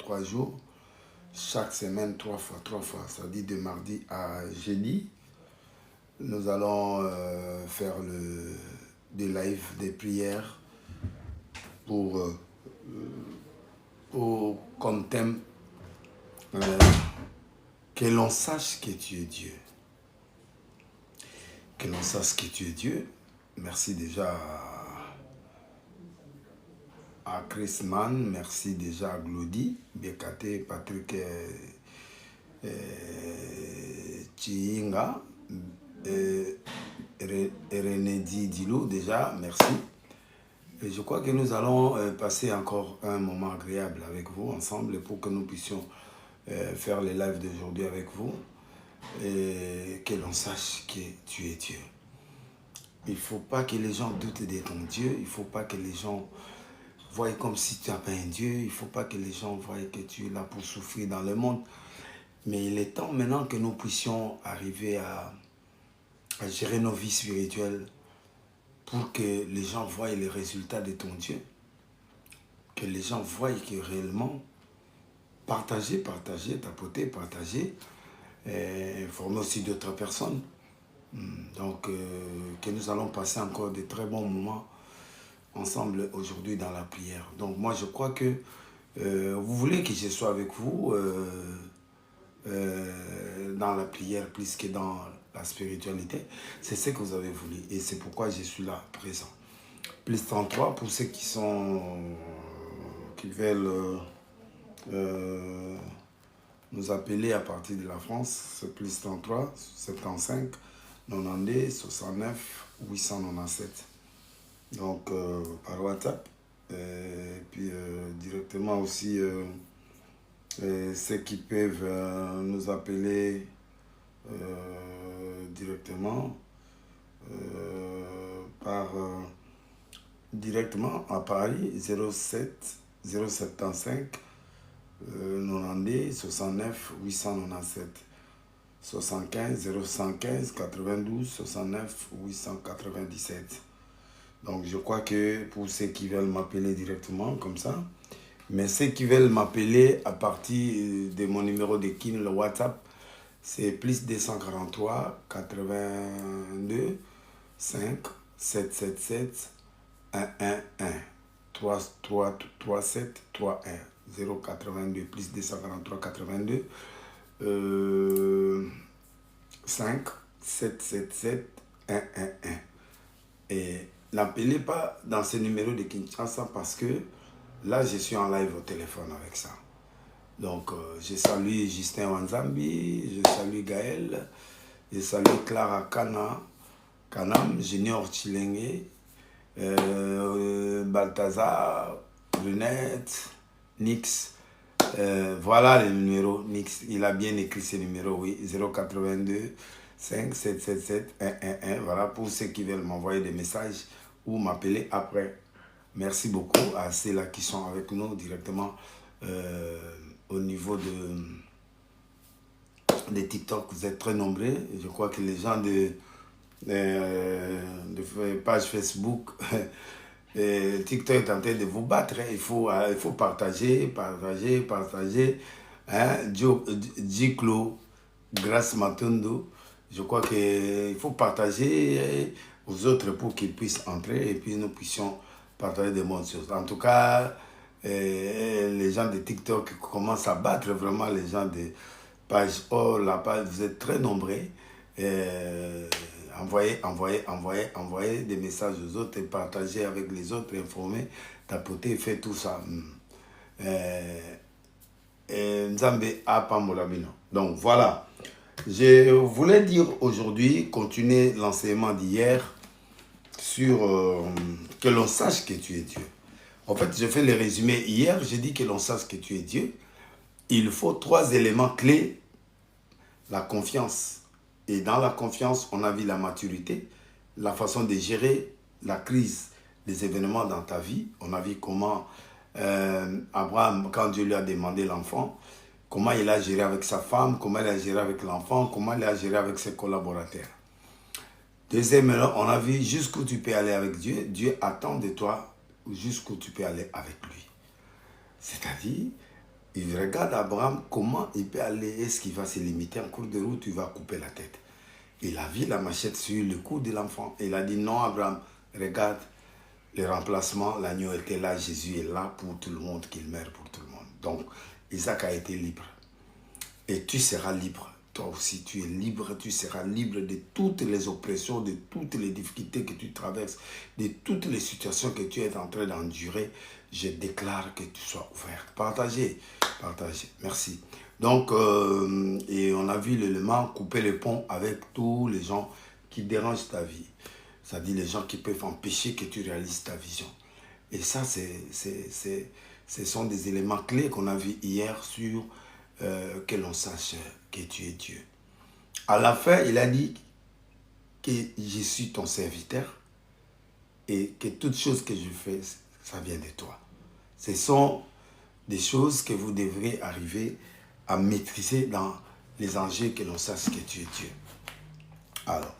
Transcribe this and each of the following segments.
3 jours. Chaque semaine, 3 fois. Ça dit de mardi à jeudi. Nous allons faire des lives, des prières pour comme thème que l'on sache que tu es Dieu. Que l'on sache que tu es Dieu. Merci déjà à Chris Mann, merci déjà à Glody, Bekate, Patrick Chiinga, René Dilou déjà, merci. Et je crois que nous allons passer encore un moment agréable avec vous ensemble pour que nous puissions faire les lives d'aujourd'hui avec vous et que l'on sache que tu es Dieu. Il ne faut pas que les gens doutent de ton Dieu, il ne faut pas que les gens voient comme si tu n'as pas un Dieu, il ne faut pas que les gens voient que tu es là pour souffrir dans le monde. Mais il est temps maintenant que nous puissions arriver à gérer nos vies spirituelles pour que les gens voient les résultats de ton Dieu. Que les gens voient que réellement, partager, tapoter, partager, former aussi d'autres personnes. Donc, que nous allons passer encore de très bons moments ensemble aujourd'hui dans la prière. Donc, moi, je crois que vous voulez que je sois avec vous dans la prière plus que dans la spiritualité. C'est ce que vous avez voulu et c'est pourquoi je suis là, présent. Plus 33 pour ceux qui veulent nous appeler à partir de la France, c'est plus 33 75 92 69 897. Donc par WhatsApp et puis directement aussi ceux qui peuvent nous appeler directement directement à Paris 07 075 92 69 897 75 015 92 69 897. Donc je crois que pour ceux qui veulent m'appeler directement comme ça, mais ceux qui veulent m'appeler à partir de mon numéro de KIN, le WhatsApp, c'est plus 243 82 5 777 111 37 31 082 plus 243 82 5 777 111. Et n'appelez pas dans ce numéro de Kinshasa parce que là, je suis en live au téléphone avec ça. Donc, je salue Justin Wanzambi, je salue Gaël, je salue Clara Kanam, Junior Chilenge, Balthazar, Brunette, Nix. Voilà le numéro. Nix, il a bien écrit ce numéro, oui. 082 5 777 111. Voilà pour ceux qui veulent m'envoyer des messages ou m'appeler après. Merci beaucoup à ceux-là qui sont avec nous directement au niveau de TikTok. Vous êtes très nombreux. Je crois que les gens de page Facebook, TikTok est en train de vous battre. Il faut partager. Hein? Djiklo, Grâce Matondo. Je crois qu'il faut partager aux autres pour qu'ils puissent entrer et puis nous puissions partager de bonnes choses. En tout cas, les gens de TikTok commencent à battre vraiment les gens de page la page, vous êtes très nombreux. Envoyez des messages aux autres et partagez avec les autres, informez, tapotez, faites tout ça. Nzambe Apamolabino. Donc voilà. Je voulais dire aujourd'hui, continuer l'enseignement d'hier sur que l'on sache que tu es Dieu. En fait, je fais le résumé. Hier, j'ai dit que l'on sache que tu es Dieu. Il faut 3 éléments clés. La confiance. Et dans la confiance, on a vu la maturité, la façon de gérer la crise des événements dans ta vie. On a vu comment Abraham, quand Dieu lui a demandé l'enfant, comment il a géré avec sa femme, comment il a géré avec l'enfant, comment il a géré avec ses collaborateurs. Deuxièmement, on a vu jusqu'où tu peux aller avec Dieu. Dieu attend de toi jusqu'où tu peux aller avec lui. C'est-à-dire, Il regarde Abraham, comment il peut aller, est-ce qu'il va se limiter en cours de route, il va couper la tête. Il a vu la machette sur le cou de l'enfant. Il a dit non, Abraham, regarde le remplacement, l'agneau était là, Jésus est là pour tout le monde, qu'il meurt pour tout le monde. Donc, Isaac a été libre. Et tu seras libre. Toi aussi, tu es libre, tu seras libre de toutes les oppressions, de toutes les difficultés que tu traverses, de toutes les situations que tu es en train d'endurer. Je déclare que tu sois ouvert. Partagez, partagez. Merci. Donc, et on a vu l'élément couper le pont avec tous les gens qui dérangent ta vie. C'est-à-dire les gens qui peuvent empêcher que tu réalises ta vision. Et ça, ce sont des éléments clés qu'on a vus hier sur que l'on sache que tu es Dieu. À la fin, il a dit que je suis ton serviteur et que toutes choses que je fais, ça vient de toi. Ce sont des choses que vous devrez arriver à maîtriser dans les enjeux que l'on sache que tu es Dieu. Alors,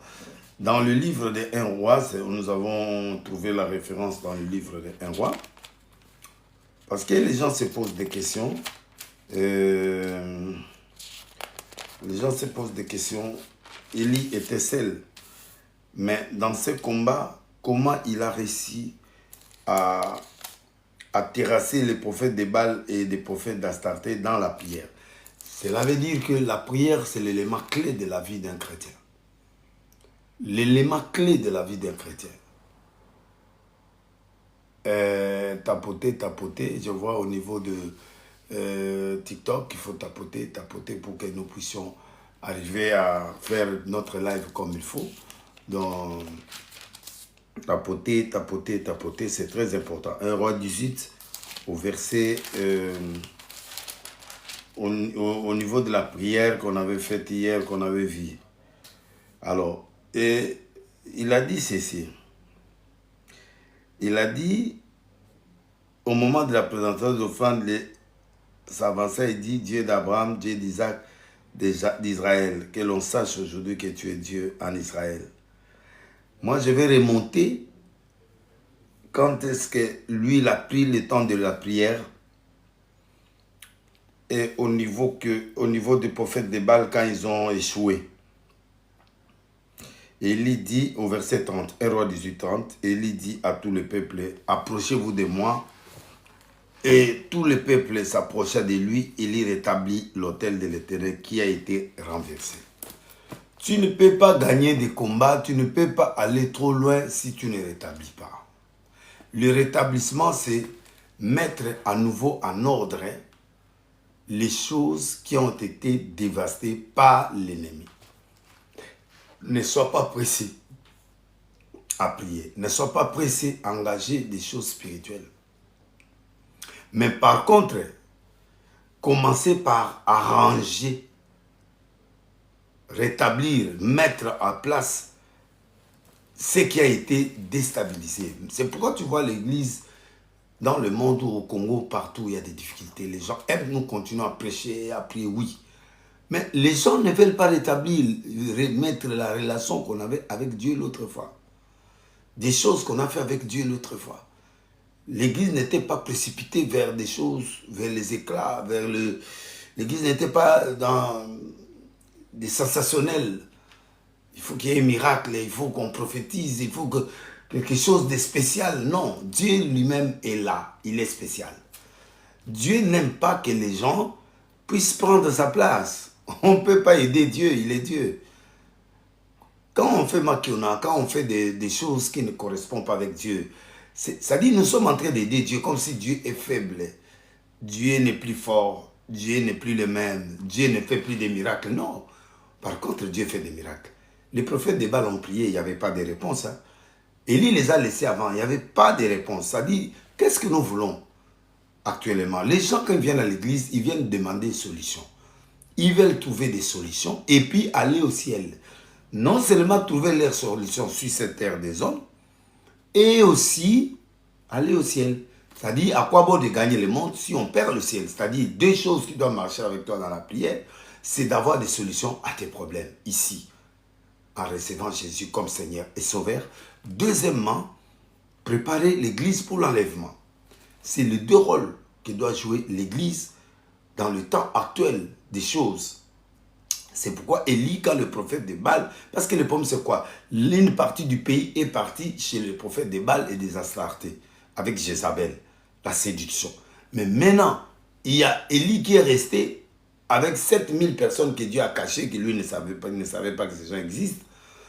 dans le livre des 1 roi, nous avons trouvé la référence dans le livre des 1 roi, parce que les gens se posent des questions. Les gens se posent des questions. Élie était seul, mais dans ce combat, comment il a réussi à terrasser les prophètes de Baal et les prophètes d'Astarté dans la prière? Cela veut dire que la prière, c'est l'élément clé de la vie d'un chrétien. L'élément clé de la vie d'un chrétien. Tapoter, je vois au niveau de TikTok, il faut tapoter pour que nous puissions arriver à faire notre live comme il faut. Donc, tapoter, c'est très important. 1 Roi 18, au verset, au niveau de la prière qu'on avait faite hier, qu'on avait vue. Alors, et il a dit ceci. Il a dit, au moment de la présentation des offrandes, s'avançait et dit, Dieu d'Abraham, Dieu d'Isaac, d'Israël, que l'on sache aujourd'hui que tu es Dieu en Israël. Moi, je vais remonter quand est-ce que lui, il a pris le temps de la prière et au niveau des prophètes de Baal quand ils ont échoué. Élie dit au verset 30, 1 Roi 18, 30, Élie dit à tout le peuple, approchez-vous de moi. Et tout le peuple s'approcha de lui, il y rétablit l'autel de l'Éternel qui a été renversé. Tu ne peux pas gagner des combats, tu ne peux pas aller trop loin si tu ne rétablis pas. Le rétablissement, c'est mettre à nouveau en ordre les choses qui ont été dévastées par l'ennemi. Ne sois pas pressé à prier. Ne sois pas pressé à engager des choses spirituelles. Mais par contre, commencez par arranger, rétablir, mettre en place ce qui a été déstabilisé. C'est pourquoi tu vois l'église dans le monde ou au Congo, partout il y a des difficultés. Les gens aiment nous continuer à prêcher, à prier, oui. Mais les gens ne veulent pas rétablir, remettre la relation qu'on avait avec Dieu l'autre fois. Des choses qu'on a fait avec Dieu l'autre fois. L'église n'était pas précipitée vers des choses, vers les éclats, vers le... L'église n'était pas dans des sensationnels. Il faut qu'il y ait un miracle, il faut qu'on prophétise, il faut que quelque chose de spécial. Non, Dieu lui-même est là, il est spécial. Dieu n'aime pas que les gens puissent prendre sa place. On ne peut pas aider Dieu, il est Dieu. Quand on fait makiona, quand on fait des choses qui ne correspondent pas avec Dieu, ça dit nous sommes en train d'aider Dieu comme si Dieu est faible. Dieu n'est plus fort, Dieu n'est plus le même, Dieu ne fait plus des miracles. Non, par contre Dieu fait des miracles. Les prophètes de Baal ont prié, il n'y avait pas de réponse. Hein. Élie les a laissés avant, il n'y avait pas de réponse. Ça dit, qu'est-ce que nous voulons actuellement? Les gens quand ils viennent à l'église, ils viennent demander une solution. Ils veulent trouver des solutions et puis aller au ciel. Non seulement trouver leur solution sur cette terre des hommes, et aussi aller au ciel. C'est-à-dire, à quoi bon de gagner le monde si on perd le ciel? C'est-à-dire, deux choses qui doivent marcher avec toi dans la prière, c'est d'avoir des solutions à tes problèmes, ici, en recevant Jésus comme Seigneur et Sauveur. Deuxièmement, préparer l'église pour l'enlèvement. C'est les deux rôles que doit jouer l'église dans le temps actuel des choses. C'est pourquoi Élie, quand le prophète de Baal, parce que le problème c'est quoi? Une partie du pays est partie chez le prophète de Baal et des Astartés, avec Jézabel, la séduction. Mais maintenant, il y a Élie qui est resté avec 7000 personnes que Dieu a cachées, que lui ne savait pas que ces gens existent.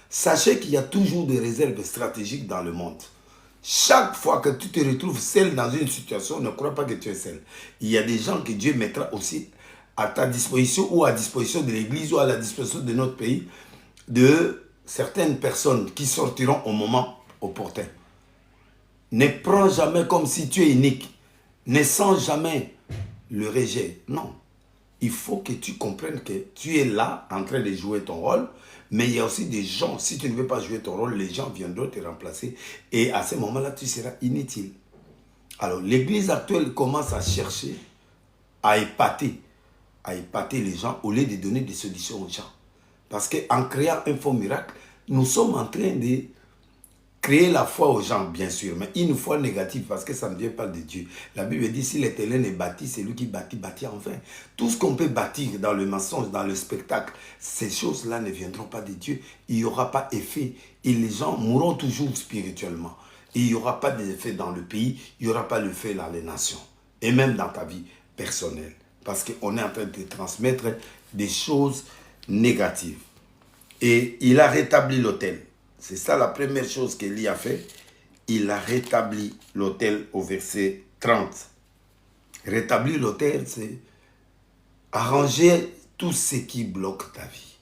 Sachez qu'il y a toujours des réserves stratégiques dans le monde. Chaque fois que tu te retrouves seul dans une situation, ne crois pas que tu es seul. Il y a des gens que Dieu mettra aussi à ta disposition ou à disposition de l'Église ou à la disposition de notre pays, de certaines personnes qui sortiront au moment opportun. Ne prends jamais comme si tu es unique. Ne sens jamais le rejet. Non. Il faut que tu comprennes que tu es là en train de jouer ton rôle, mais il y a aussi des gens, si tu ne veux pas jouer ton rôle, les gens viendront te remplacer et à ce moment-là, tu seras inutile. Alors, l'Église actuelle commence à chercher à épater les gens au lieu de donner des solutions aux gens. Parce qu'en créant un faux miracle, nous sommes en train de créer la foi aux gens, bien sûr, mais une foi négative parce que ça ne vient pas de Dieu. La Bible dit, si l'Éternel est bâti, c'est lui qui bâtit enfin. Tout ce qu'on peut bâtir dans le mensonge, dans le spectacle, ces choses-là ne viendront pas de Dieu. Il n'y aura pas effet et les gens mourront toujours spirituellement. Et il n'y aura pas d'effet dans le pays, il n'y aura pas d'effet dans les nations. Et même dans ta vie personnelle. Parce qu'on est en train de transmettre des choses négatives. Et il a rétabli l'autel. C'est ça la première chose qu'Élie a fait. Il a rétabli l'autel au verset 30. Rétablir l'autel, c'est arranger tout ce qui bloque ta vie.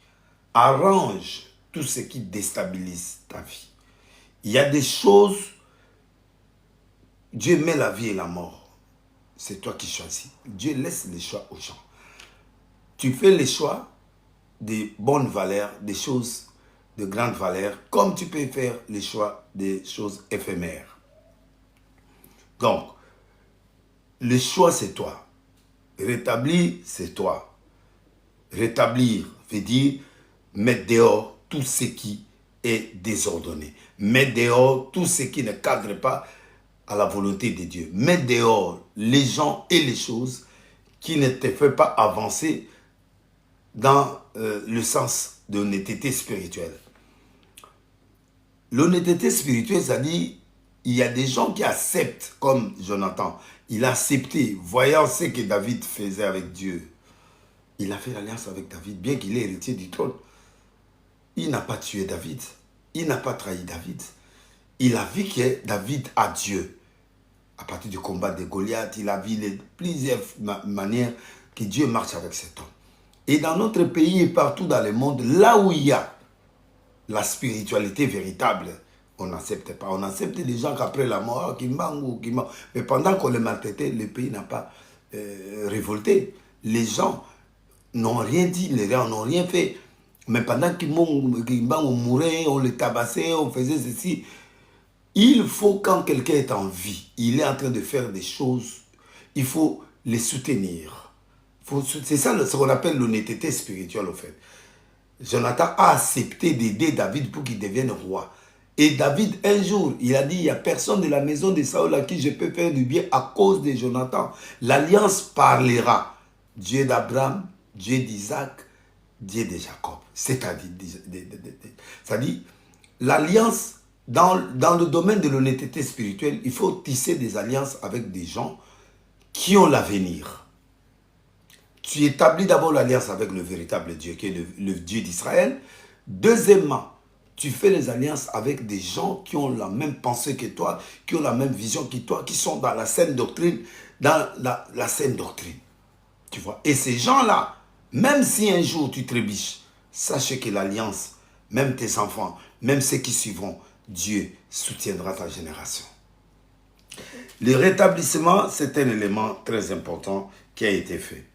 Arrange tout ce qui déstabilise ta vie. Il y a des choses, Dieu met la vie et la mort. C'est toi qui choisis. Dieu laisse les choix aux gens. Tu fais les choix des bonnes valeurs, des choses de grande valeur, comme tu peux faire les choix des choses éphémères. Donc, le choix, c'est toi. Rétablir, c'est toi. Rétablir veut dire mettre dehors tout ce qui est désordonné. Mettre dehors tout ce qui ne cadre pas à la volonté de Dieu. Mettre dehors les gens et les choses qui ne te font pas avancer dans le sens de l'honnêteté spirituelle. L'honnêteté spirituelle, c'est-à-dire, il y a des gens qui acceptent, comme Jonathan, il a accepté, voyant ce que David faisait avec Dieu. Il a fait l'alliance avec David, bien qu'il est héritier du trône. Il n'a pas tué David, il n'a pas trahi David. Il a vu que David a Dieu. À partir du combat de Goliath, il a vu plusieurs manières que Dieu marche avec cet homme. Et dans notre pays et partout dans le monde, là où il y a la spiritualité véritable, on n'accepte pas. On accepte les gens qu'après la mort, qui mangent, qui mangent. Mais pendant qu'on les maltraitait, le pays n'a pas révolté. Les gens n'ont rien dit, les gens n'ont rien fait. Mais pendant qu'ils mouraient, on les tabassait, on faisait ceci. Il faut, quand quelqu'un est en vie, il est en train de faire des choses, il faut les soutenir. C'est ça ce qu'on appelle l'honnêteté spirituelle, au fait. Jonathan a accepté d'aider David pour qu'il devienne roi. Et David, un jour, il a dit, il n'y a personne de la maison de Saül à qui je peux faire du bien à cause de Jonathan. L'alliance parlera. Dieu d'Abraham, Dieu d'Isaac, Dieu de Jacob. C'est-à-dire, l'alliance, dans le domaine de l'honnêteté spirituelle, il faut tisser des alliances avec des gens qui ont l'avenir. Tu établis d'abord l'alliance avec le véritable Dieu, qui est le Dieu d'Israël. Deuxièmement, tu fais les alliances avec des gens qui ont la même pensée que toi, qui ont la même vision que toi, qui sont dans la saine doctrine, la saine doctrine. Tu vois? Et ces gens-là, même si un jour tu trébuches, sache que l'alliance, même tes enfants, même ceux qui suivront, Dieu soutiendra ta génération. Le rétablissement, c'est un élément très important qui a été fait.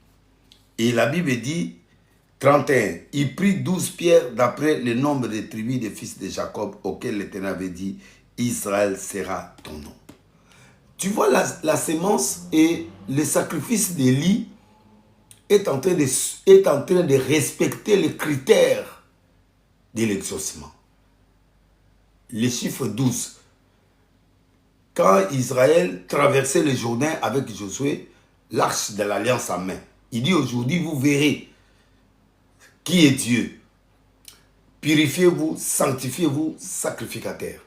Et la Bible dit, 31, il prit 12 pierres d'après le nombre de tribus des fils de Jacob auxquels l'Éternel avait dit, Israël sera ton nom. Tu vois, la sémence et le sacrifice d'Élie est en train de respecter les critères de l'exaucement. Le chiffre 12. Quand Israël traversait le Jourdain avec Josué, l'arche de l'alliance en main, Il dit aujourd'hui, vous verrez qui est Dieu. Purifiez-vous, sanctifiez-vous, sacrificateurs.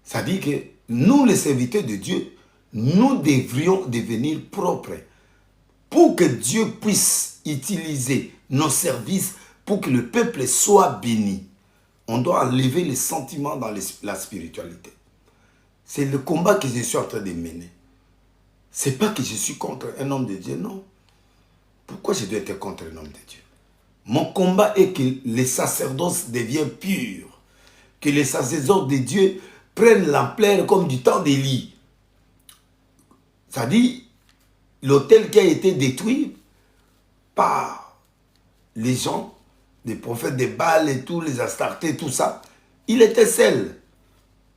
Ça dit que nous, les serviteurs de Dieu, nous devrions devenir propres pour que Dieu puisse utiliser nos services pour que le peuple soit béni. On doit enlever les sentiments dans la spiritualité. C'est le combat que je suis en train de mener. Ce n'est pas que je suis contre un homme de Dieu, non. Pourquoi je dois être contre un homme de Dieu? Mon combat est que les sacerdoces deviennent purs, que les sacerdoces de Dieu prennent l'ampleur comme du temps d'Élie. Ça dit, l'autel qui a été détruit par les gens, les prophètes de Baal et tous les Astartés, tout ça, il était seul.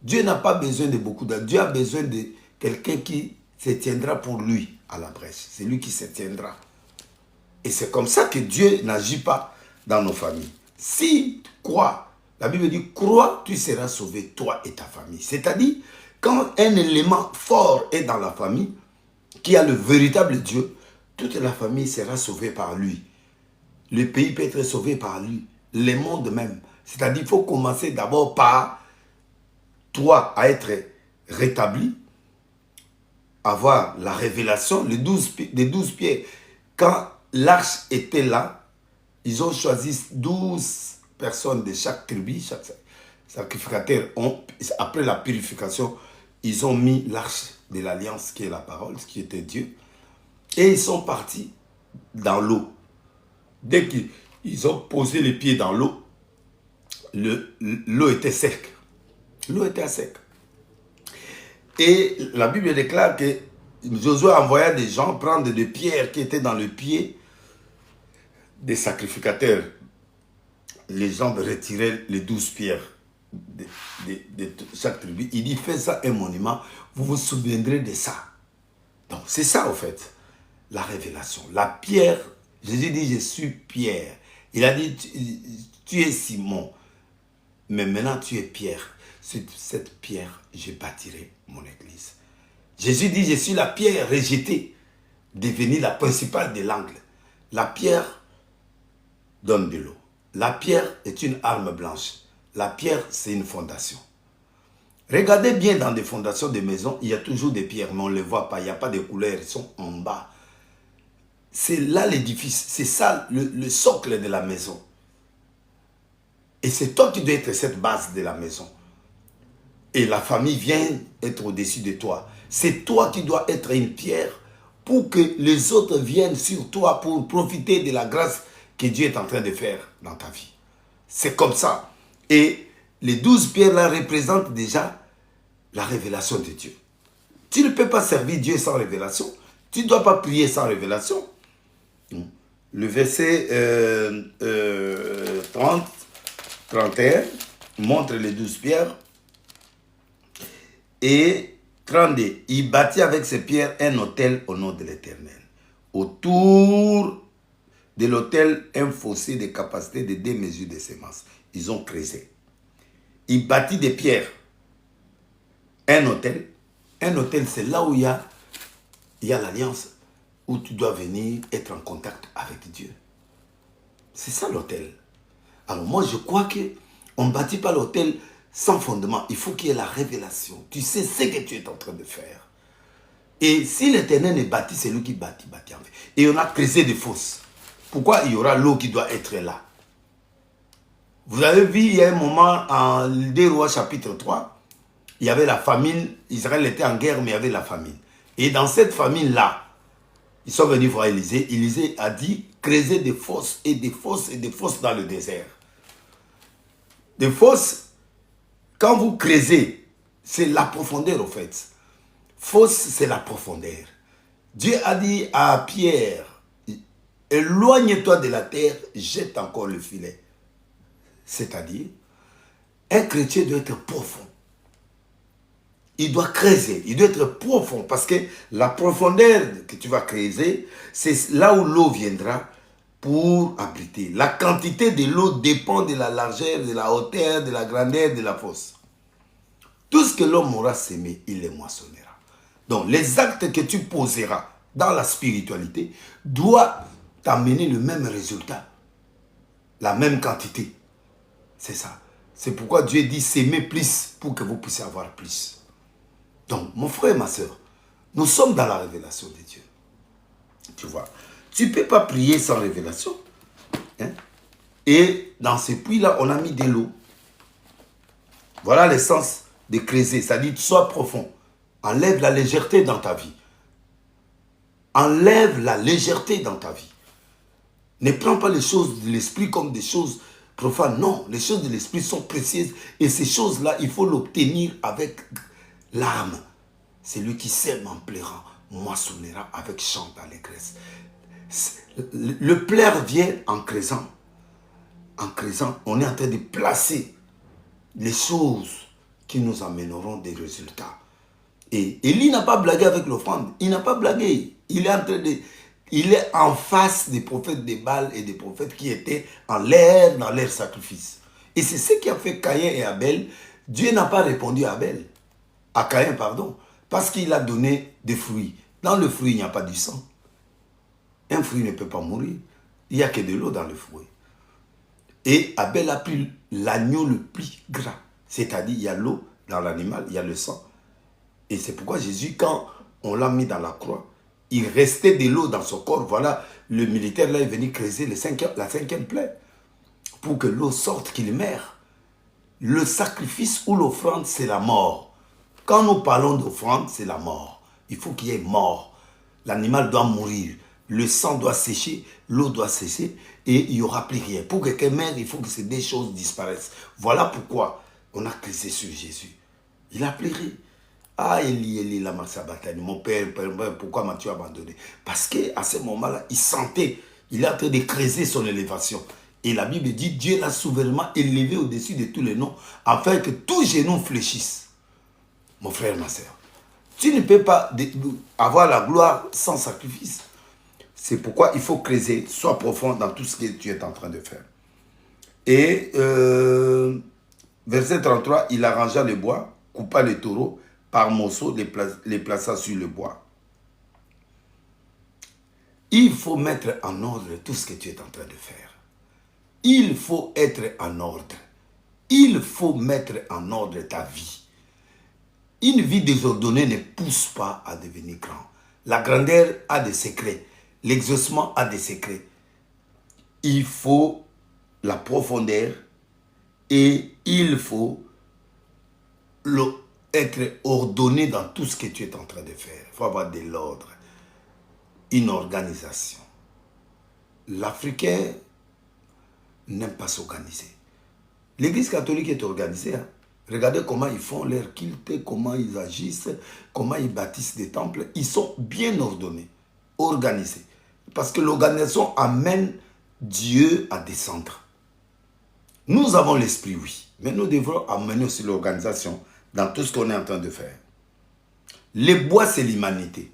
Dieu n'a pas besoin de beaucoup d'âmes. Dieu a besoin de quelqu'un qui se tiendra pour lui à la brèche. C'est lui qui se tiendra. Et c'est comme ça que Dieu n'agit pas dans nos familles. Si tu crois, la Bible dit, crois, tu seras sauvé, toi et ta famille. C'est-à-dire, quand un élément fort est dans la famille, qui a le véritable Dieu, toute la famille sera sauvée par lui. Le pays peut être sauvé par lui. Le monde même. C'est-à-dire qu'il faut commencer d'abord par toi à être rétabli, avoir la révélation, les 12 pierres. Quand l'arche était là, ils ont choisi 12 personnes de chaque tribu, chaque sacrificateur. Après la purification, ils ont mis l'arche de l'alliance qui est la parole, qui était Dieu. Et ils sont partis dans l'eau. Dès qu'ils ont posé les pieds dans l'eau, l'eau était sec. L'eau était sec. Et la Bible déclare que Josué envoya des gens prendre des pierres qui étaient dans le pied des sacrificateurs. Les gens retiraient les 12 pierres de chaque tribu. Il dit, faites ça un monument, vous vous souviendrez de ça. Donc c'est ça au fait, la révélation. La pierre, Jésus dit, je suis Pierre. Il a dit, tu es Simon, mais maintenant tu es Pierre. Sur cette pierre, je bâtirai mon église. Jésus dit, je suis la pierre rejetée, devenue la principale de l'angle. La pierre donne de l'eau. La pierre est une arme blanche. La pierre, c'est une fondation. Regardez bien dans des fondations de maisons, il y a toujours des pierres, mais on ne les voit pas. Il n'y a pas de couleurs, ils sont en bas. C'est là l'édifice, c'est ça le socle de la maison. Et c'est toi qui dois être cette base de la maison. Et la famille vient être au-dessus de toi. C'est toi qui dois être une pierre pour que les autres viennent sur toi pour profiter de la grâce que Dieu est en train de faire dans ta vie. C'est comme ça. Et les 12 pierres là représentent déjà la révélation de Dieu. Tu ne peux pas servir Dieu sans révélation. Tu ne dois pas prier sans révélation. Le verset 30, 31 montre les 12 pierres. Et 32, il bâtit avec ses pierres un autel au nom de l'Éternel. Autour de l'autel, un fossé de capacité de 2 mesures de semences. Ils ont creusé. Il bâtit des pierres. Un autel, c'est là où il y a l'alliance, où tu dois venir être en contact avec Dieu. C'est ça l'autel. Alors moi, je crois qu'on ne bâtit pas l'autel sans fondement. Il faut qu'il y ait la révélation. Tu sais ce que tu es en train de faire. Et si l'Éternel est bâti, c'est lui qui bâtit en fait. Et on a creusé des fosses. Pourquoi il y aura l'eau qui doit être là? Vous avez vu, il y a un moment, en 2 Rois chapitre 3, il y avait la famine. Israël était en guerre, mais il y avait la famine. Et dans cette famine-là, ils sont venus voir Élisée. Élisée a dit, creusez des fosses et des fosses et des fosses dans le désert. Des fosses, quand vous creusez, c'est la profondeur en fait. Fosse, c'est la profondeur. Dieu a dit à Pierre, éloigne-toi de la terre, jette encore le filet. C'est-à-dire, un chrétien doit être profond. Il doit creuser, il doit être profond parce que la profondeur que tu vas creuser, c'est là où l'eau viendra pour abriter. La quantité de l'eau dépend de la largeur, de la hauteur, de la grandeur de la fosse. Tout ce que l'homme aura sémé, il les moissonnera. Donc, les actes que tu poseras dans la spiritualité, doit t'amener le même résultat, la même quantité. C'est ça. C'est pourquoi Dieu dit s'aimer plus pour que vous puissiez avoir plus. Donc, mon frère et ma soeur, nous sommes dans la révélation de Dieu. Tu vois, tu ne peux pas prier sans révélation. Hein? Et dans ces puits-là, on a mis de l'eau. Voilà l'essence de creuser, c'est-à-dire sois profond. Enlève la légèreté dans ta vie. Enlève la légèreté dans ta vie. Ne prends pas les choses de l'esprit comme des choses profanes. Non, les choses de l'esprit sont précieuses. Et ces choses-là, il faut l'obtenir avec l'âme. C'est lui qui sème en pleurant, moissonnera avec chant d'allégresse. Le plaire vient en creusant. En creusant, on est en train de placer les choses qui nous amèneront des résultats. Et Élie n'a pas blagué avec l'offrande. Il n'a pas blagué. Il est en face des prophètes de Baal et des prophètes qui étaient en l'air dans leur sacrifice. Et c'est ce qui a fait Caïn et Abel. Dieu n'a pas répondu à Abel. À Caïn, pardon. Parce qu'il a donné des fruits. Dans le fruit, il n'y a pas du sang. Un fruit ne peut pas mourir. Il n'y a que de l'eau dans le fruit. Et Abel a pris l'agneau le plus gras. C'est-à-dire, il y a l'eau dans l'animal, il y a le sang. Et c'est pourquoi Jésus, quand on l'a mis dans la croix, il restait de l'eau dans son corps. Voilà, le militaire là est venu creuser la cinquième plaie pour que l'eau sorte, qu'il meure. Le sacrifice ou l'offrande, c'est la mort. Quand nous parlons d'offrande, c'est la mort. Il faut qu'il y ait mort. L'animal doit mourir. Le sang doit sécher, l'eau doit cesser et il n'y aura plus rien. Pour que quelqu'un meure, il faut que ces deux choses disparaissent. Voilà pourquoi on a creusé sur Jésus. Il a pleuré. Ah, Élie, lama sabachthani, mon père, pourquoi m'as-tu abandonné? Parce qu'à ce moment-là, il sentait, il est en train de creuser son élévation. Et la Bible dit, Dieu l'a souverainement élevé au-dessus de tous les noms, afin que tous genoux fléchissent. Mon frère, ma soeur, tu ne peux pas avoir la gloire sans sacrifice. C'est pourquoi il faut creuser, sois profond dans tout ce que tu es en train de faire. Et verset 33, il arrangea le bois, coupa les taureaux, par morceaux, les plaça sur le bois. Il faut mettre en ordre tout ce que tu es en train de faire. Il faut être en ordre. Il faut mettre en ordre ta vie. Une vie désordonnée ne pousse pas à devenir grand. La grandeur a des secrets. L'exaucement a des secrets. Il faut la profondeur et il faut être ordonné dans tout ce que tu es en train de faire. Il faut avoir de l'ordre, une organisation. L'Africain n'aime pas s'organiser. L'Église catholique est organisée. Hein? Regardez comment ils font leur culte, comment ils agissent, comment ils bâtissent des temples. Ils sont bien ordonnés, organisés. Parce que l'organisation amène Dieu à descendre. Nous avons l'esprit, oui. Mais nous devons amener aussi l'organisation dans tout ce qu'on est en train de faire. Les bois, c'est l'humanité.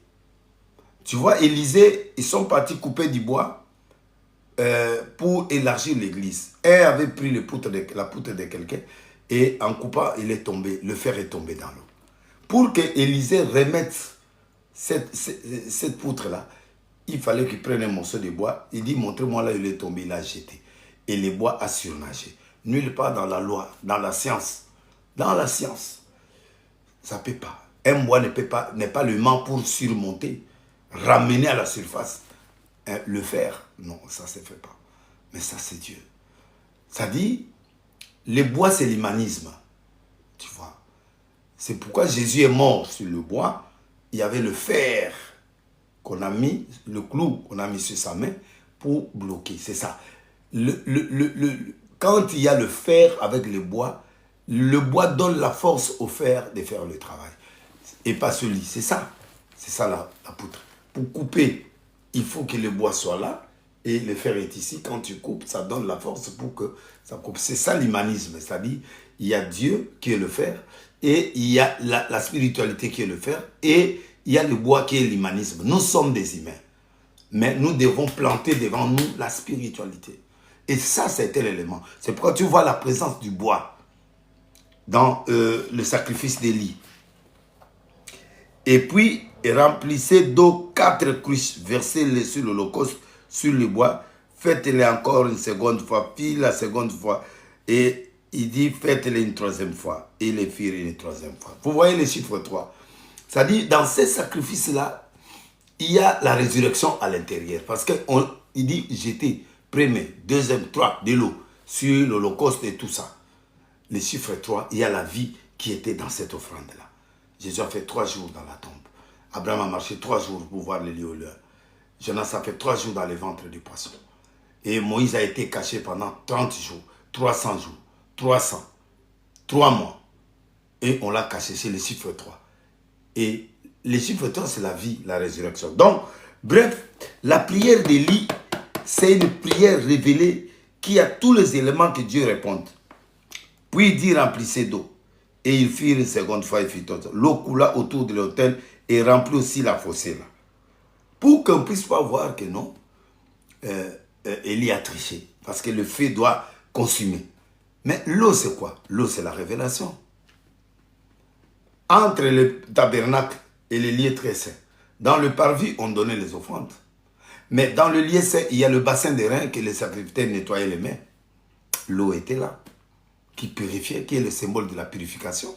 Tu vois, Élisée, ils sont partis couper du bois pour élargir l'église. Elle avait pris la poutre de quelqu'un et en coupant, il est tombé, le fer est tombé dans l'eau. Pour que Élisée remette cette poutre-là, il fallait qu'il prenne un morceau de bois. Il dit, montrez-moi là, il est tombé, il a jeté. Et le bois a surnagé. Nulle part dans la loi, dans la science. Dans la science, ça ne peut pas. Un bois n'est pas le mât pour surmonter, ramener à la surface le fer. Non, ça ne se fait pas. Mais ça, c'est Dieu. Ça dit, le bois, c'est l'humanisme. Tu vois. C'est pourquoi Jésus est mort sur le bois. Il y avait le fer qu'on a mis, le clou qu'on a mis sur sa main pour bloquer. C'est ça. Quand il y a le fer avec le bois donne la force au fer de faire le travail. Et pas celui. C'est ça. C'est ça la poutre. Pour couper, il faut que le bois soit là. Et le fer est ici. Quand tu coupes, ça donne la force pour que ça coupe. C'est ça l'humanisme. C'est-à-dire, il y a Dieu qui est le fer. Et il y a la spiritualité qui est le fer. Et il y a le bois qui est l'humanisme. Nous sommes des humains. Mais nous devons planter devant nous la spiritualité. Et ça, c'était l'élément. C'est pourquoi tu vois la présence du bois dans le sacrifice d'Élie. Et puis, et remplissez d'eau 4 cruches, versez-les sur l'holocauste, sur le bois, faites-les encore une seconde fois, puis la seconde fois, et il dit faites-les une troisième fois, et les firent une troisième fois. Vous voyez le chiffre 3. C'est-à-dire, dans ces sacrifices-là, il y a la résurrection à l'intérieur. Parce qu'il dit jeter premier, deuxième, trois de l'eau sur l'holocauste et tout ça. Le chiffre 3, il y a la vie qui était dans cette offrande-là. Jésus a fait 3 jours dans la tombe. Abraham a marché 3 jours pour voir les lieux. Jonas a fait 3 jours dans les ventres du poisson. Et Moïse a été caché pendant 30 jours, 300 jours, 300, 3 mois. Et on l'a caché, c'est le chiffre 3. Et le chiffre 3, c'est la vie, la résurrection. Donc, bref, la prière d'Élie, c'est une prière révélée qui a tous les éléments que Dieu répond. Puis il dit remplissez d'eau. Et il fit une seconde fois, il fit autre. L'eau coula autour de l'autel et remplit aussi la fossée là. Pour qu'on ne puisse pas voir que non, Élie a triché. Parce que le feu doit consumer. Mais l'eau c'est quoi? L'eau c'est la révélation. Entre le tabernacle et le lieu très saint. Dans le parvis, on donnait les offrandes. Mais dans le lieu saint, il y a le bassin de reins que les sacrificateurs nettoyaient les mains. L'eau était là, qui purifiait, qui est le symbole de la purification.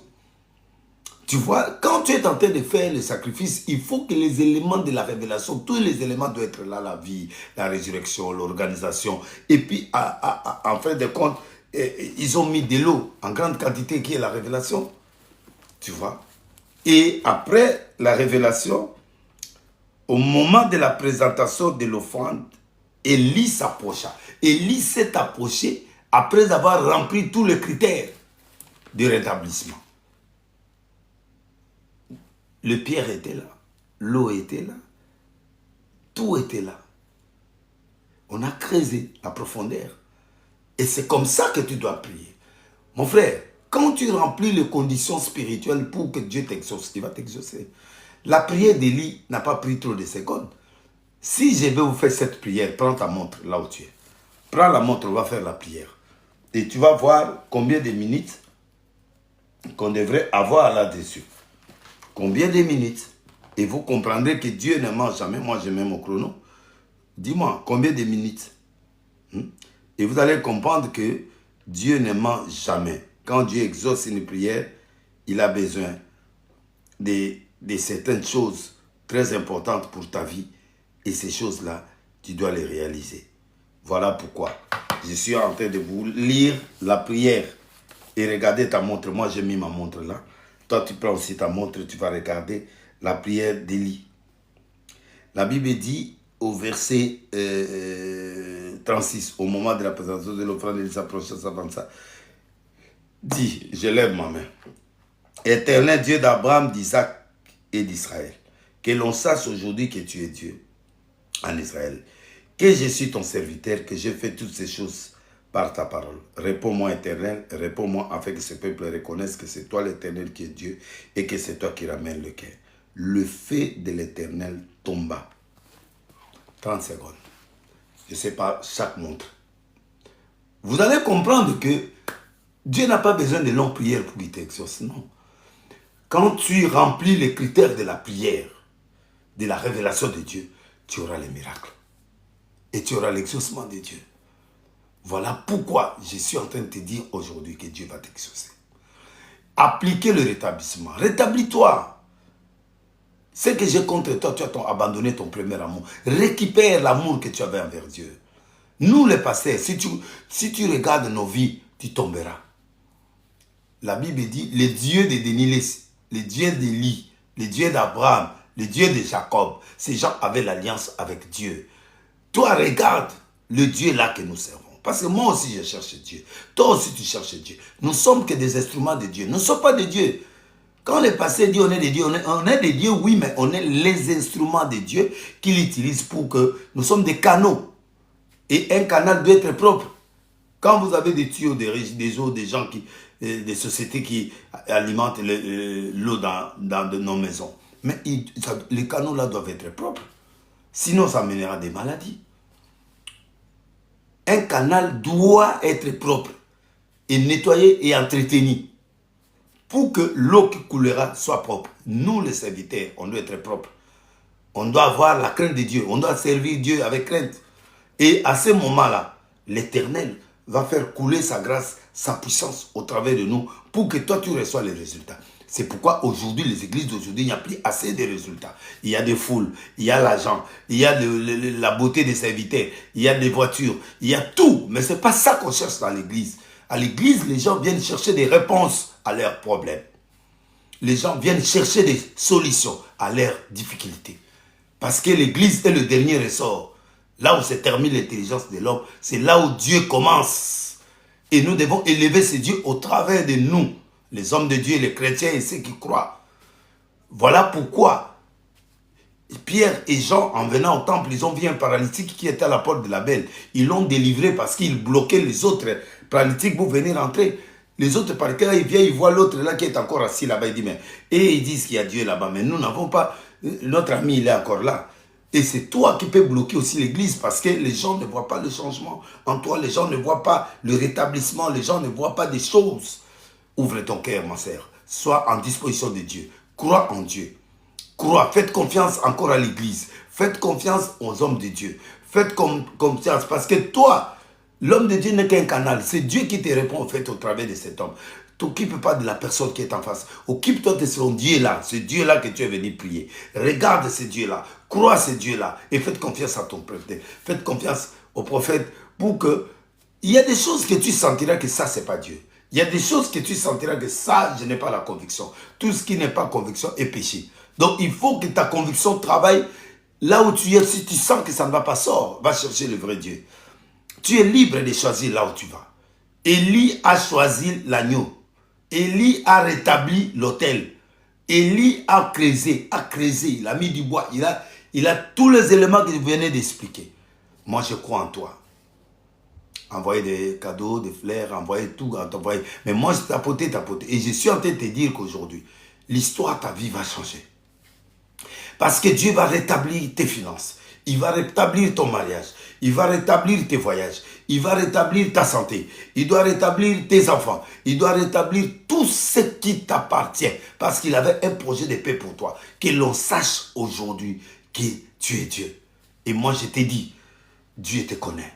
Tu vois, quand tu es en train de faire le sacrifice, il faut que les éléments de la révélation, tous les éléments doivent être là, la vie, la résurrection, l'organisation. Et puis, en fin de compte, ils ont mis de l'eau en grande quantité qui est la révélation. Tu vois. Et après la révélation, au moment de la présentation de l'offrande, Élie s'approcha. Élie s'est approché après avoir rempli tous les critères de rétablissement. Le pierre était là, l'eau était là, tout était là. On a creusé la profondeur. Et c'est comme ça que tu dois prier. Mon frère, quand tu remplis les conditions spirituelles pour que Dieu t'exauce, il va t'exaucer. La prière d'Élie n'a pas pris trop de secondes. Si je vais vous faire cette prière, prends ta montre là où tu es. Prends la montre, on va faire la prière. Et tu vas voir combien de minutes qu'on devrait avoir là-dessus. Combien de minutes? Et vous comprendrez que Dieu ne ment jamais. Moi, je mets mon chrono. Dis-moi, combien de minutes? Et vous allez comprendre que Dieu ne ment jamais. Quand Dieu exauce une prière, il a besoin de certaines choses très importantes pour ta vie. Et ces choses-là, tu dois les réaliser. Voilà pourquoi je suis en train de vous lire la prière. Et regardez ta montre. Moi, j'ai mis ma montre là. Toi, tu prends aussi ta montre, tu vas regarder la prière d'Élie. La Bible dit au verset 36, au moment de la présentation de l'offrande, il s'approche avant ça. Dit, je lève ma main. Éternel Dieu d'Abraham, d'Isaac et d'Israël, que l'on sache aujourd'hui que tu es Dieu en Israël, que je suis ton serviteur, que j'ai fait toutes ces choses par ta parole. Réponds-moi, Éternel, réponds-moi afin que ce peuple reconnaisse que c'est toi l'Éternel qui est Dieu et que c'est toi qui ramènes le cœur. Le feu de l'Éternel tomba. 30 secondes. Je ne sais pas, chaque montre. Vous allez comprendre que Dieu n'a pas besoin de longues prières pour qu'il t'exauce, non. Quand tu remplis les critères de la prière, de la révélation de Dieu, tu auras les miracles. Et tu auras l'exaucement de Dieu. Voilà pourquoi je suis en train de te dire aujourd'hui que Dieu va t'exaucer. Appliquez le rétablissement. Rétablis-toi. Ce que j'ai contre toi, tu as abandonné ton premier amour. Récupère l'amour que tu avais envers Dieu. Nous les pasteurs, si tu regardes nos vies, tu tomberas. La Bible dit, les dieux de Dénilis, les dieux d'Élie, les dieux d'Abraham, les dieux de Jacob, ces gens avaient l'alliance avec Dieu. Toi, regarde le Dieu là que nous servons. Parce que moi aussi, je cherche Dieu. Toi aussi, tu cherches Dieu. Nous ne sommes que des instruments de Dieu. Nous ne sommes pas des dieux. Quand les pasteurs disent on est des dieux, on est des dieux, oui, mais on est les instruments de Dieu qu'il utilise pour que nous sommes des canaux. Et un canal doit être propre. Quand vous avez des tuyaux, des eaux, des gens des sociétés qui alimentent l'eau dans nos maisons, mais les canaux là doivent être propres. Sinon, ça mènera des maladies. Un canal doit être propre et nettoyé et entretenu pour que l'eau qui coulera soit propre. Nous, les serviteurs, on doit être propre. On doit avoir la crainte de Dieu. On doit servir Dieu avec crainte. Et à ce moment-là, l'Éternel va faire couler sa grâce, sa puissance au travers de nous pour que toi, tu reçois les résultats. C'est pourquoi aujourd'hui, les églises d'aujourd'hui, il n'y a plus assez de résultats. Il y a des foules, il y a l'argent, il y a la beauté des serviteurs, il y a des voitures, il y a tout. Mais ce n'est pas ça qu'on cherche dans l'église. À l'église, les gens viennent chercher des réponses à leurs problèmes. Les gens viennent chercher des solutions à leurs difficultés. Parce que l'église est le dernier ressort. Là où se termine l'intelligence de l'homme, c'est là où Dieu commence. Et nous devons élever ce Dieu au travers de nous, les hommes de Dieu, les chrétiens et ceux qui croient. Voilà pourquoi Pierre et Jean, en venant au temple, ils ont vu un paralytique qui était à la porte de la belle. Ils l'ont délivré parce qu'il bloquait les autres paralytiques pour venir entrer. Les autres paralytiques, ils viennent, ils voient l'autre là qui est encore assis là-bas. Il dit, mais... Et ils disent qu'il y a Dieu là-bas. Mais nous n'avons pas... Notre ami, il est encore là. Et c'est toi qui peux bloquer aussi l'église parce que les gens ne voient pas le changement en toi. Les gens ne voient pas le rétablissement. Les gens ne voient pas des choses. Ouvre ton cœur, ma sœur. Sois en disposition de Dieu. Crois en Dieu. Crois. Faites confiance encore à l'église. Faites confiance aux hommes de Dieu. Faites confiance parce que toi, l'homme de Dieu n'est qu'un canal. C'est Dieu qui te répond au fait au travers de cet homme. T'occupe pas de la personne qui est en face. Occupe-toi de son Dieu-là. Ce Dieu-là que tu es venu prier. Regarde ce Dieu-là. Crois ce Dieu-là. Et faites confiance à ton prophète. Faites confiance au prophète pour que... Il y a des choses que tu sentiras que ça, c'est pas Dieu. Il y a des choses que tu sentiras que ça, je n'ai pas la conviction. Tout ce qui n'est pas conviction est péché. Donc, il faut que ta conviction travaille là où tu es. Si tu sens que ça ne va pas, sors. Va chercher le vrai Dieu. Tu es libre de choisir là où tu vas. Élie a choisi l'agneau. Élie a rétabli l'autel. Élie a creusé, il a mis du bois. Il a tous les éléments que je venais d'expliquer. Moi, je crois en toi. Envoyer des cadeaux, des fleurs, envoyer tout. Envoyer. Mais moi, je tapotais. Et je suis en train de te dire qu'aujourd'hui, l'histoire de ta vie va changer. Parce que Dieu va rétablir tes finances. Il va rétablir ton mariage. Il va rétablir tes voyages. Il va rétablir ta santé. Il doit rétablir tes enfants. Il doit rétablir tout ce qui t'appartient. Parce qu'il avait un projet de paix pour toi. Que l'on sache aujourd'hui que tu es Dieu. Et moi, je t'ai dit, Dieu te connaît.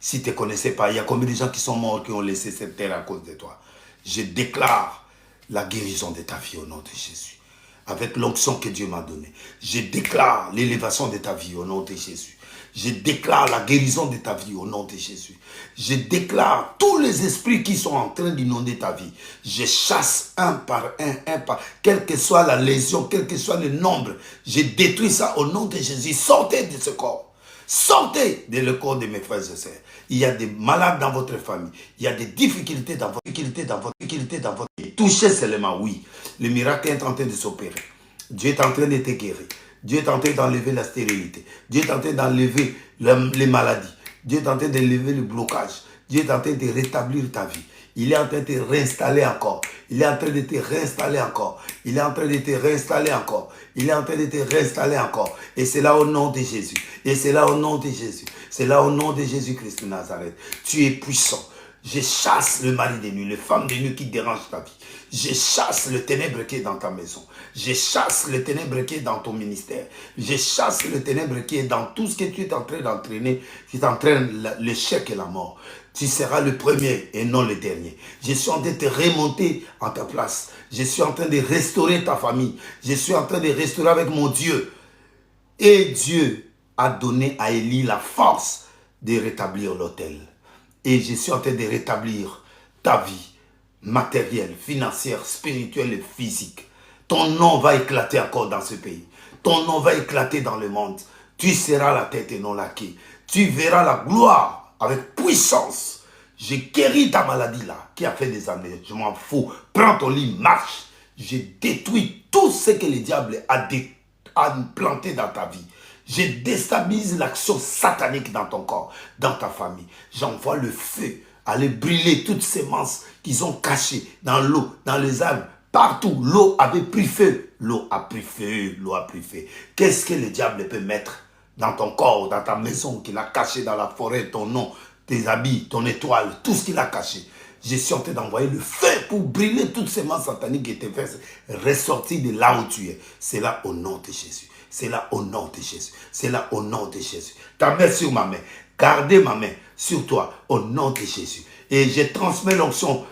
Si tu ne te connaissais pas, il y a combien de gens qui sont morts, qui ont laissé cette terre à cause de toi. Je déclare la guérison de ta vie au nom de Jésus. Avec l'onction que Dieu m'a donnée. Je déclare l'élévation de ta vie au nom de Jésus. Je déclare la guérison de ta vie au nom de Jésus. Je déclare tous les esprits qui sont en train d'inonder ta vie. Je chasse un par un par... Quelle que soit la lésion, quel que soit le nombre, je détruis ça au nom de Jésus. Sortez de ce corps. Sortez de le corps de mes frères et sœurs. Il y a des malades dans votre famille. Il y a des difficultés dans votre vie. Touchez seulement, oui. Le miracle est en train de s'opérer. Dieu est en train de te guérir. Dieu est en train d'enlever la stérilité. Dieu est en train d'enlever les maladies. Dieu est en train d'enlever le blocage. Dieu est en train de rétablir ta vie. Il est en train de te réinstaller encore. Il est en train de te réinstaller encore. Il est en train de te réinstaller encore. Il est en train de te réinstaller encore. Et c'est là au nom de Jésus. Et c'est là au nom de Jésus. C'est là au nom de Jésus-Christ de Nazareth. Tu es puissant. Je chasse le mari de nuit, les femmes de nuit qui dérangent ta vie. Je chasse le ténèbre qui est dans ta maison. Je chasse le ténèbre qui est dans ton ministère. Je chasse le ténèbre qui est dans tout ce que tu es en train d'entraîner, qui t'entraîne l'échec et la mort. Tu seras le premier et non le dernier. Je suis en train de te remonter en ta place. Je suis en train de restaurer ta famille. Je suis en train de restaurer avec mon Dieu. Et Dieu a donné à Élie la force de rétablir l'autel. Et je suis en train de rétablir ta vie matérielle, financière, spirituelle et physique. Ton nom va éclater encore dans ce pays. Ton nom va éclater dans le monde. Tu seras la tête et non la queue. Tu verras la gloire avec puissance. Je guéris ta maladie là, qui a fait des années. Je m'en fous. Prends ton lit, marche. Je détruis tout ce que le diable a implanté dans ta vie. Je déstabilise l'action satanique dans ton corps, dans ta famille. J'envoie le feu aller brûler toutes ces semences qu'ils ont cachées dans l'eau, dans les arbres, partout. L'eau avait pris feu. L'eau a pris feu, l'eau a pris feu. Qu'est-ce que le diable peut mettre dans ton corps, dans ta maison, qu'il a caché dans la forêt, ton nom, tes habits, ton étoile, tout ce qu'il a caché. Je suis en train d'envoyer le feu pour brûler toutes ces mains sataniques qui étaient faites ressortir de là où tu es. C'est là au nom de Jésus. C'est là au nom de Jésus. C'est là au nom de Jésus. Ta main sur ma main. Gardez ma main sur toi au nom de Jésus. Et je transmets l'onction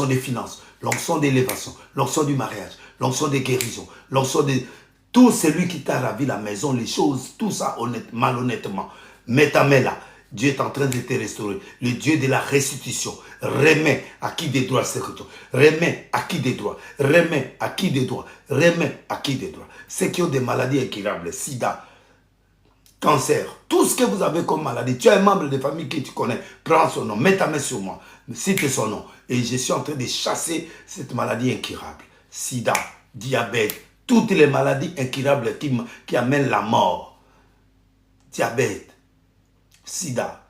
des finances, l'onction d'élévation, l'onction du mariage, l'onction des guérisons, l'onction de tout celui qui t'a ravi la maison, les choses, tout ça malhonnêtement. Mets ta main là. Dieu est en train de te restaurer. Le Dieu de la restitution. Remets à qui des droits, remets à qui des droits, remets à qui des droits, remets à qui des droits. Ceux qui ont des maladies incurables, sida, cancer, tout ce que vous avez comme maladie, tu as un membre de famille que tu connais, prends son nom, mets ta main sur moi, cite son nom. Et je suis en train de chasser cette maladie incurable. Sida, diabète, toutes les maladies incurables qui amènent la mort. Diabète, sida,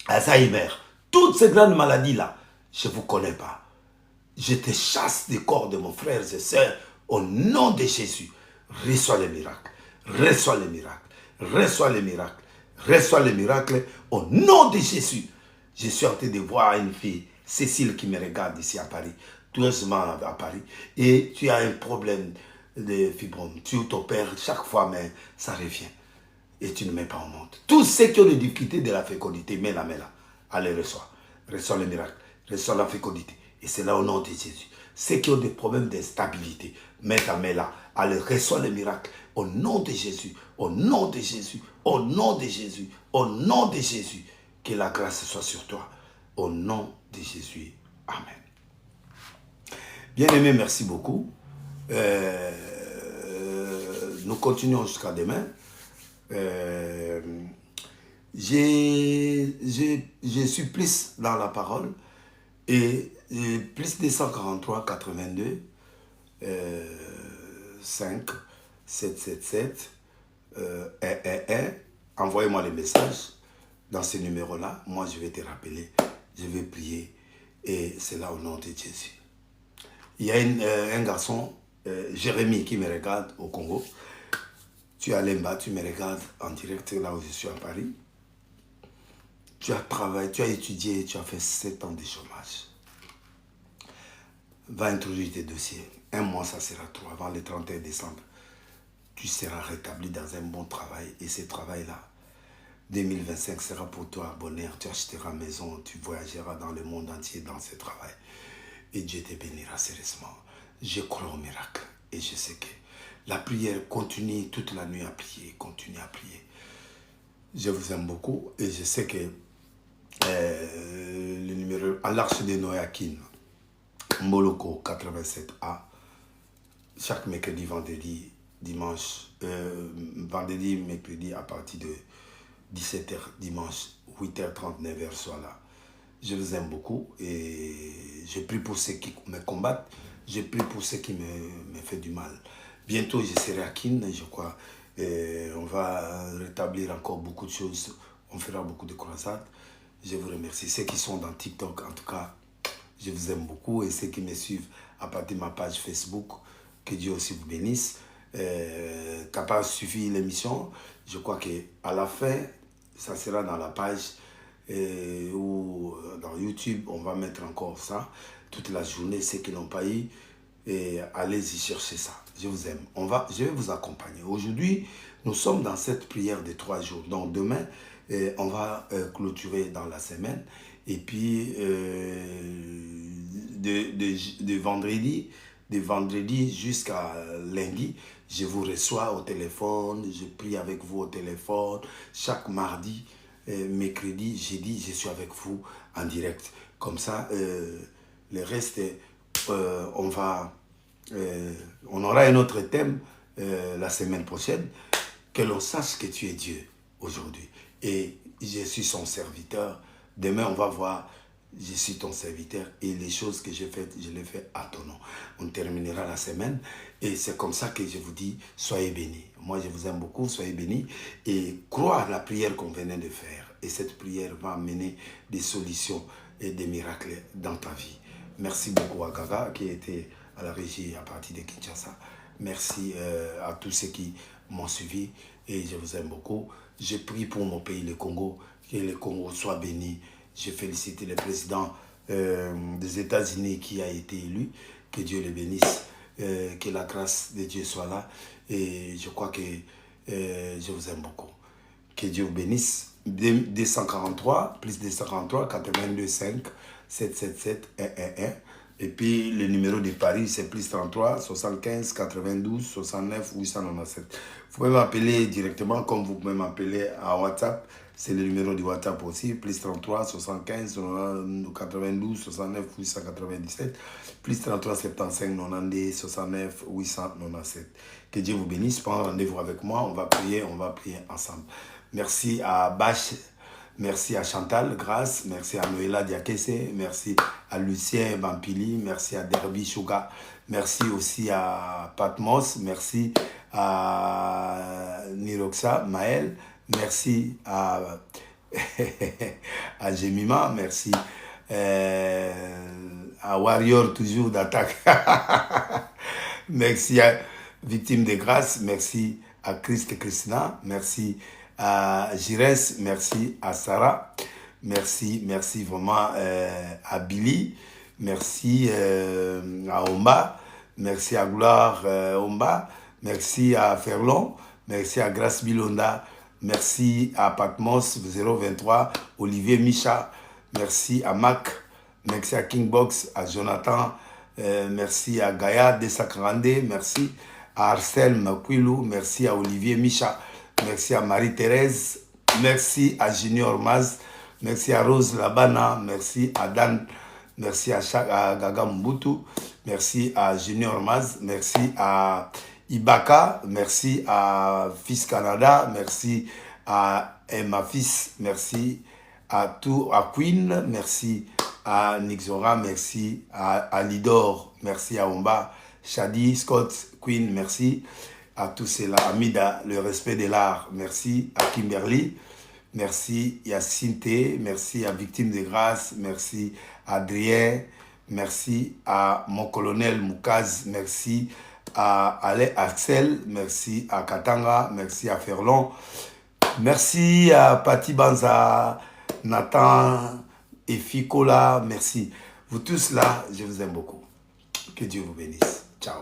Alzheimer, toutes ces grandes maladies-là, je ne vous connais pas. Je te chasse des corps de mon frère et sœurs au nom de Jésus. Reçois les miracles, reçois les miracles. Reçois les miracles. Reçois les miracles au nom de Jésus. Je suis en train de voir une fille, Cécile, qui me regarde ici à Paris, doucement à Paris. Et tu as un problème de fibrome. Tu t'opères chaque fois, mais ça revient. Et tu ne mets pas au monde. Tous ceux qui ont des difficultés de la fécondité, mets la main là. Allez, reçois. Reçois le miracle. Reçois la fécondité. Et c'est là au nom de Jésus. Ceux qui ont des problèmes d'instabilité, mets ta main là. Allez, reçois le miracle. Au nom de Jésus. Au nom de Jésus. Au nom de Jésus. Au nom de Jésus. Que la grâce soit sur toi. Au nom de Jésus. Amen. Bien-aimés, merci beaucoup. Nous continuons jusqu'à demain. Je suis plus dans la parole et plus 243 82 5 777 envoyez-moi les messages dans ce numéro là. Moi je vais te rappeler, je vais prier et c'est là au nom de Jésus. Il y a un garçon Jérémy qui me regarde au Congo. Tu es à Lemba, tu me regardes en direct là où je suis à Paris. Tu as travaillé, tu as étudié, tu as fait 7 ans de chômage. Va introduire tes dossiers. Un mois, ça sera tout. Avant le 31 décembre, tu seras rétabli dans un bon travail. Et ce travail-là, 2025 sera pour toi un bonheur. Tu achèteras maison, tu voyageras dans le monde entier dans ce travail. Et Dieu te bénira sérieusement. Je crois au miracle. Et je sais que la prière continue toute la nuit à prier. Continue à prier. Je vous aime beaucoup. Et je sais que le numéro à l'Arche de Noé à Kin, Moloko 87A, chaque mercredi, vendredi, dimanche, vendredi, mercredi à partir de 17h, dimanche, 8h30, 9h, soit là. Je vous aime beaucoup et je prie pour ceux qui me combattent, je prie pour ceux qui me font du mal. Bientôt, je serai à Kin, je crois. On va rétablir encore beaucoup de choses. On fera beaucoup de croisades. Je vous remercie. Ceux qui sont dans TikTok, en tout cas, je vous aime beaucoup. Et ceux qui me suivent à partir de ma page Facebook, que Dieu aussi vous bénisse. Capable suffit l'émission. Je crois qu'à la fin, ça sera dans la page ou dans YouTube. On va mettre encore ça toute la journée. Ceux qui n'ont pas eu, allez-y chercher ça. Je vous aime. Je vais vous accompagner. Aujourd'hui, nous sommes dans cette prière de 3 jours. Donc demain, on va clôturer dans la semaine. Et puis, de vendredi jusqu'à lundi, je vous reçois au téléphone, je prie avec vous au téléphone. Chaque mardi, mercredi, jeudi, je suis avec vous en direct. Comme ça, le reste, on aura un autre thème la semaine prochaine. Que l'on sache que tu es Dieu aujourd'hui. Et je suis son serviteur. Demain, on va voir, je suis ton serviteur et les choses que j'ai faites, je les fais à ton nom. On terminera la semaine et c'est comme ça que je vous dis, soyez bénis. Moi, je vous aime beaucoup, soyez bénis et croire la prière qu'on venait de faire. Et cette prière va amener des solutions et des miracles dans ta vie. Merci beaucoup à Gaga qui était à la régie à partir de Kinshasa. Merci à tous ceux qui m'ont suivi et je vous aime beaucoup. Je prie pour mon pays, le Congo, que le Congo soit béni. Je félicite le président des États-Unis qui a été élu. Que Dieu le bénisse, que la grâce de Dieu soit là. Et je crois que je vous aime beaucoup. Que Dieu vous bénisse. 243, plus 243, 82 5, 777 111. Et puis le numéro de Paris, c'est plus 33, 75, 92, 69, 897. Vous pouvez m'appeler directement, comme vous pouvez m'appeler à WhatsApp. C'est le numéro du WhatsApp aussi, plus 33, 75, 92, 69, 897, plus 33, 75, 92, 69, 897. Que Dieu vous bénisse. Prenez rendez-vous avec moi. On va prier ensemble. Merci à Bach, merci à Chantal Grâce, merci à Noëlla Diakese, merci à Lucien Bampili, merci à Derby Chouga, merci aussi à Patmos, merci à Niroxa Maël, merci à, à Jemima, merci à Warrior toujours d'attaque, merci à Victime de Grâce, merci à Christ Christina, merci à Jires, merci à Sarah, merci vraiment à Billy, merci à Omba, merci à Gloire Omba, merci à Ferlon, merci à Grace Bilonda, merci à Patmos 023, Olivier Micha, merci à Mac, merci à Kingbox, à Jonathan, merci à Gaïa Desakrande, merci à Arcel Makwilou, merci à Olivier Micha, merci à Marie-Thérèse, merci à Junior Maz, merci à Rose Labana, merci à Dan, merci à Gaga Mbutu, merci à Junior Maz, merci à Ibaka, merci à Fils Canada, merci à Emma Fils, merci à Queen, merci à Nixora, merci à Lidor, merci à Omba, Shadi, Scott, Queen, merci à tous ceux-là, Amida, le respect de l'art, merci à Kimberly, merci à Cinté, merci à Victime de Grâce, merci à Adrien, merci à mon colonel Moukaz, merci à Axel, merci à Katanga, merci à Ferlon, merci à Pati Banza, Nathan et Fikola, merci. Vous tous là, je vous aime beaucoup. Que Dieu vous bénisse. Ciao.